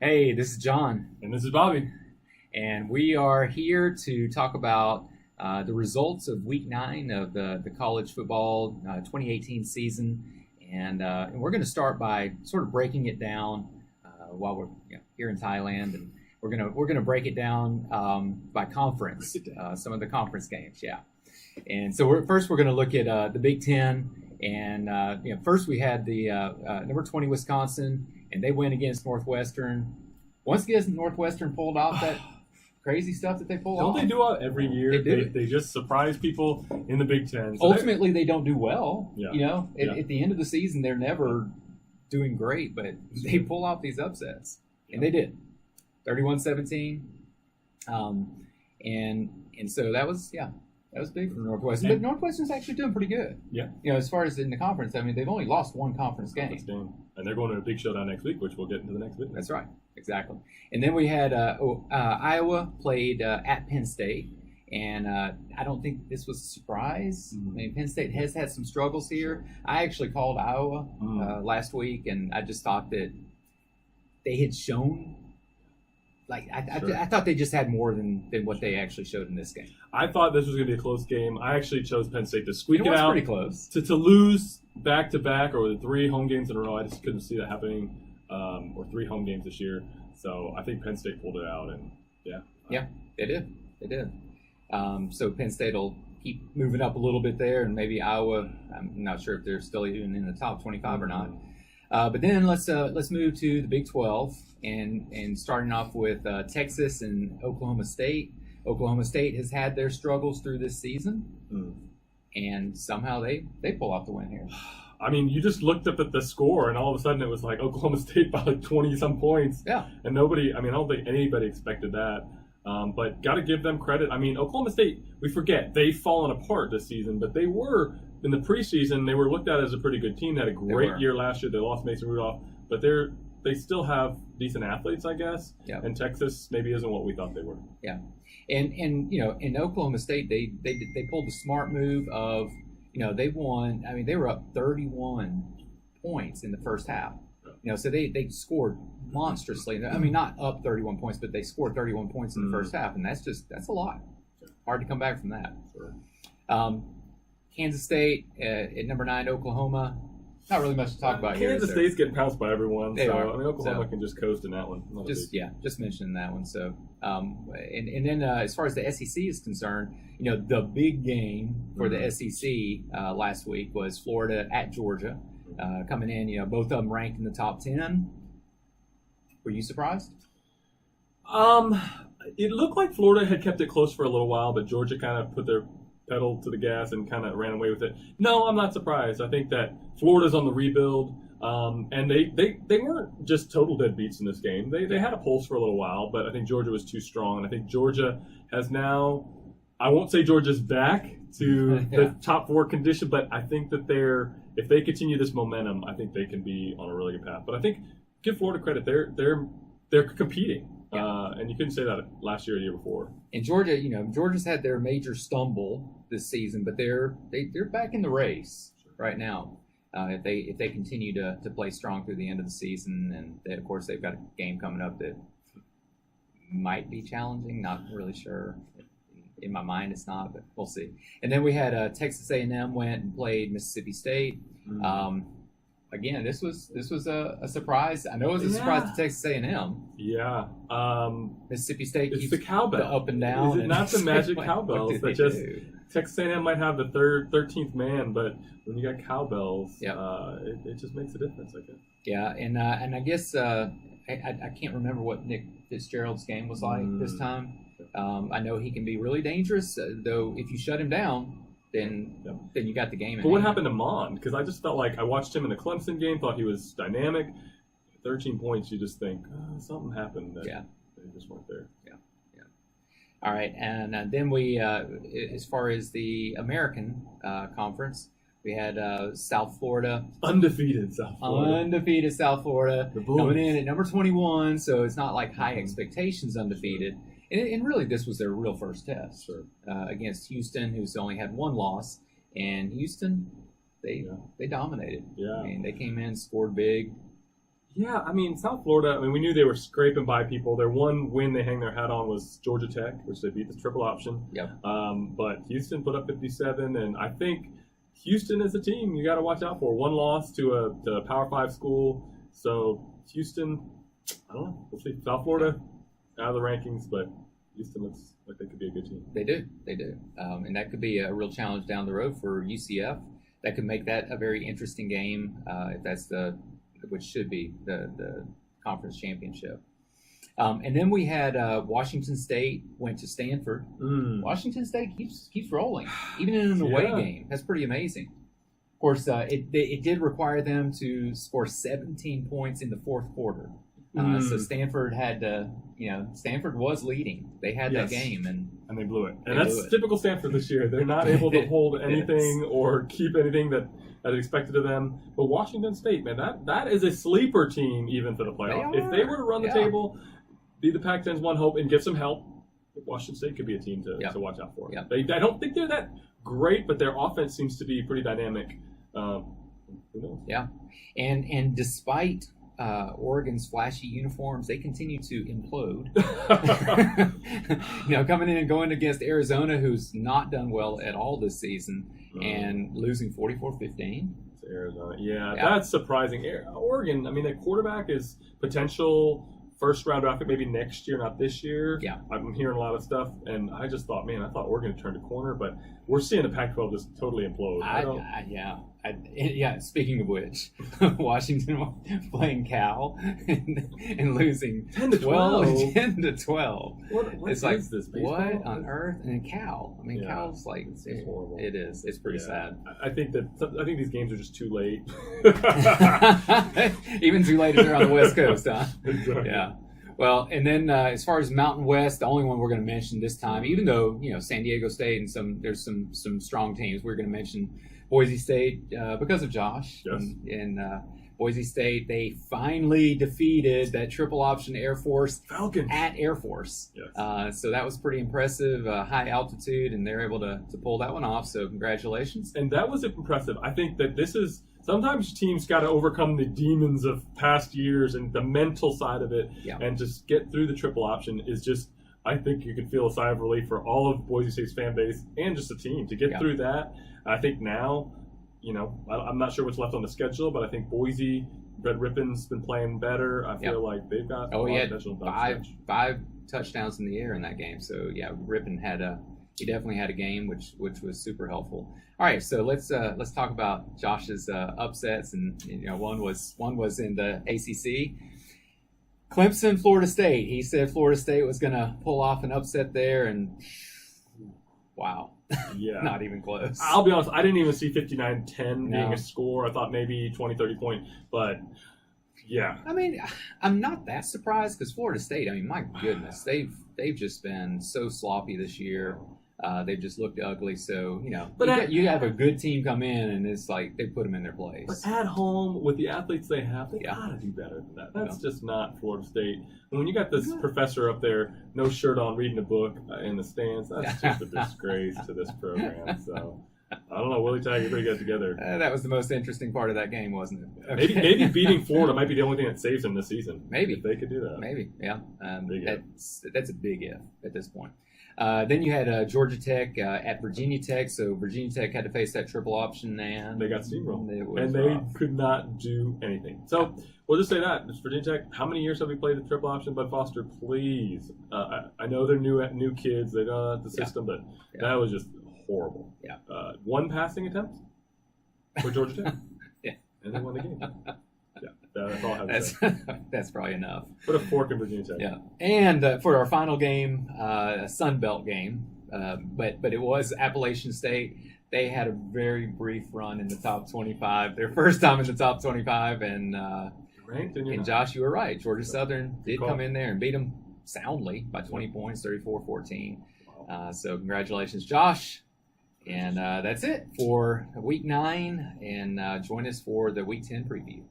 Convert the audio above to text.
Hey, this is John, And this is Bobby. and we are here to talk about the results of Week 9 of the college football 2018 season. And we're going to start by sort of breaking it down while we're here in Thailand, and we're gonna break it down by conference, some of the conference games, yeah. And so we're going to look at the Big Ten, and first we had the number 20 Wisconsin, and they win against Northwestern. Once again, Northwestern pulled off that crazy stuff that they pull off. Don't they do it every year? They do. They just surprise people in the Big Ten. So Ultimately, they don't do well. Yeah. At the end of the season, they're never doing great, but they pull off these upsets, and they did. 31-17. And so that was big for Northwestern. But Northwestern's actually doing pretty good. Yeah. As far as in the conference, I mean, they've only lost one conference game. And they're going to a big showdown next week, which we'll get into the next video. That's right. Exactly. And then we had Iowa played at Penn State. And I don't think this was a surprise. I mean, Penn State has had some struggles here. I actually called Iowa last week, and I just thought that they had shown, I thought they just had more than what they actually showed in this game. I thought this was going to be a close game. I actually chose Penn State to squeak it out. It was pretty close. To lose back-to-back or the 3 home games in a row, I just couldn't see that happening, or 3 home games this year. So I think Penn State pulled it out, and Yeah, they did. They did. So Penn State will keep moving up a little bit there, and maybe Iowa, I'm not sure if they're still even in the top 25 or not. But then let's move to the Big 12, and starting off with Texas and Oklahoma State. Oklahoma State has had their struggles through this season, and somehow they pull off the win here. I mean, you just looked up at the score, and all of a sudden it was like Oklahoma State by like 20-some points. Yeah. And I don't think anybody expected that. But got to give them credit. I mean, Oklahoma State, we forget, they've fallen apart this season, but they were, in the preseason, they were looked at as a pretty good team. They had a great year last year. They lost Mason Rudolph, but they still have decent athletes, I guess. Yeah. And Texas maybe isn't what we thought they were. Yeah. And in Oklahoma State, they pulled the smart move of, they won. I mean, they were up 31 points in the first half. So they scored monstrously. I mean, not up 31 points, but they scored 31 points in the first half, and that's a lot. Hard to come back from that. Sure. Kansas State at number 9, Oklahoma. Not really much to talk about here. Kansas State's getting pounced by everyone. They are. I mean, Oklahoma can just coast in that one. Just mentioning that one. So, and then as far as the SEC is concerned, the big game for the SEC last week was Florida at Georgia, coming in. Both of them ranked in the top 10. Were you surprised? It looked like Florida had kept it close for a little while, but Georgia kind of put their pedal to the gas and kind of ran away with it. No, I'm not surprised. I think that Florida's on the rebuild, and they weren't just total deadbeats in this game. They had a pulse for a little while, but I think Georgia was too strong, and I think Georgia has now, I won't say Georgia's back to the top 4 condition, but I think that if they continue this momentum, I think they can be on a really good path. But I think, give Florida credit, they're competing. And you couldn't say that last year or the year before. And Georgia, Georgia's had their major stumble this season, but they're back in the race right now. If they continue to play strong through the end of the season, and of course they've got a game coming up that might be challenging. Not really sure. In my mind, it's not, but we'll see. And then we had Texas A&M went and played Mississippi State. Again, this was a surprise. I know it was a surprise to Texas A&M. Yeah. Mississippi State keeps the cowbell the up and down. Is it not the magic cowbells that just do? Texas A&M might have the 13th man, but when you got cowbells, it just makes a difference, I guess. Yeah, and I guess I can't remember what Nick Fitzgerald's game was like this time. I know he can be really dangerous, though. If you shut him down, then you got the game. But what happened to Mond? Because I just felt like I watched him in the Clemson game, thought he was dynamic. 13 points, you just think something happened. They just weren't there. Yeah. All right, and then we, as far as the American Conference, we had South Florida. Undefeated South Florida. Coming in at number 21, so it's not like high expectations undefeated. And really, this was their real first test against Houston, who's only had 1 loss. And Houston, they dominated. Yeah. I mean, they came in, scored big. Yeah, I mean, South Florida, we knew they were scraping by people. Their one win they hang their hat on was Georgia Tech, which they beat the triple option. Yep. But Houston put up 57, and I think Houston is a team you got to watch out for. One loss to a Power 5 school. So Houston, I don't know. We'll see. South Florida, out of the rankings, but Houston looks like they could be a good team. They do. And that could be a real challenge down the road for UCF. That could make that a very interesting game if that's which should be the conference championship. And then we had Washington State went to Stanford. Washington State keeps rolling, even in an away game. That's pretty amazing. Of course, it did require them to score 17 points in the fourth quarter. So Stanford had to, Stanford was leading. They had that game, and they blew it. And that's typical Stanford this year. They're not able to hold anything or keep anything that is expected of them. But Washington State, man, that is a sleeper team even for the playoff. If they were to run the table, be the Pac-10's one hope, and get some help, Washington State could be a team to watch out for. Yeah. I don't think they're that great, but their offense seems to be pretty dynamic. Who knows? Yeah, and despite Oregon's flashy uniforms, they continue to implode. Coming in and going against Arizona, who's not done well at all this season, and losing 44-15. To Arizona, that's surprising. Oregon, their quarterback is potential first-round draft pick maybe next year, not this year. Yeah. I'm hearing a lot of stuff, and I just thought, I thought Oregon turned a corner, but we're seeing the Pac-12 just totally implode. Speaking of which, Washington playing Cal and losing 10-12. 10-12. What it's is this? Baseball? What on earth? And Cal. Cal's like it's horrible. It is. It's pretty sad. I think these games are just too late. Even too late if they're on the West Coast, huh? Exactly. Yeah. Well, and then as far as Mountain West, the only one we're going to mention this time, even though San Diego State and there's some strong teams, we're going to mention Boise State because of Josh. Yes. And Boise State, they finally defeated that triple option Air Force Falcons at Air Force. Yes. So that was pretty impressive, high altitude, and they're able to pull that one off. So congratulations. And that was impressive. I think that this is sometimes teams got to overcome the demons of past years and the mental side of it, and just get through the triple option is just. I think you could feel a sigh of relief for all of Boise State's fan base and just the team to get through that. I think now, I'm not sure what's left on the schedule, but I think Boise, Red Rippon's been playing better. I feel like they've got a lot of potential. Five touchdowns in the air in that game. So Rippon he definitely had a game which was super helpful. All right, so let's talk about Josh's upsets, and one was in the ACC. Clemson, Florida State. He said Florida State was going to pull off an upset there, and wow. Yeah. Not even close. I'll be honest, I didn't even see 59-10 being a score. I thought maybe 20, 30 point, but yeah. I'm not that surprised because Florida State, my goodness, they've just been so sloppy this year. They've just looked ugly. So, you have a good team come in, and it's like they put them in their place. But at home, with the athletes they have, they got to do better than that. That's just not Florida State. And when you got this professor up there, no shirt on, reading a book in the stands, that's just a disgrace to this program. So, I don't know. Willie Taggart, pretty good together. That was the most interesting part of that game, wasn't it? Okay. Maybe beating Florida might be the only thing that saves them this season. Maybe. If they could do that. Maybe, yeah. That's a big if at this point. Then you had Georgia Tech at Virginia Tech, so Virginia Tech had to face that triple option, and they got steamrolled, and they could not do anything. So we'll just say that it's Virginia Tech. How many years have we played the triple option? Bud Foster, please. I know they're new kids; they don't have the system, but that was just horrible. Yeah. One passing attempt for Georgia Tech. And they won the game. That's all I have to say. That's probably enough. Put a fork in Virginia Tech. Yeah. And for our final game, a Sun Belt game, but it was Appalachian State. They had a very brief run in the top 25. Their first time in the top 25, and ranked. And Josh, you were right. Georgia Southern did come in there and beat them soundly by 20 points, 34-14. Wow. So congratulations, Josh. And that's it for Week 9. And join us for the Week 10 preview.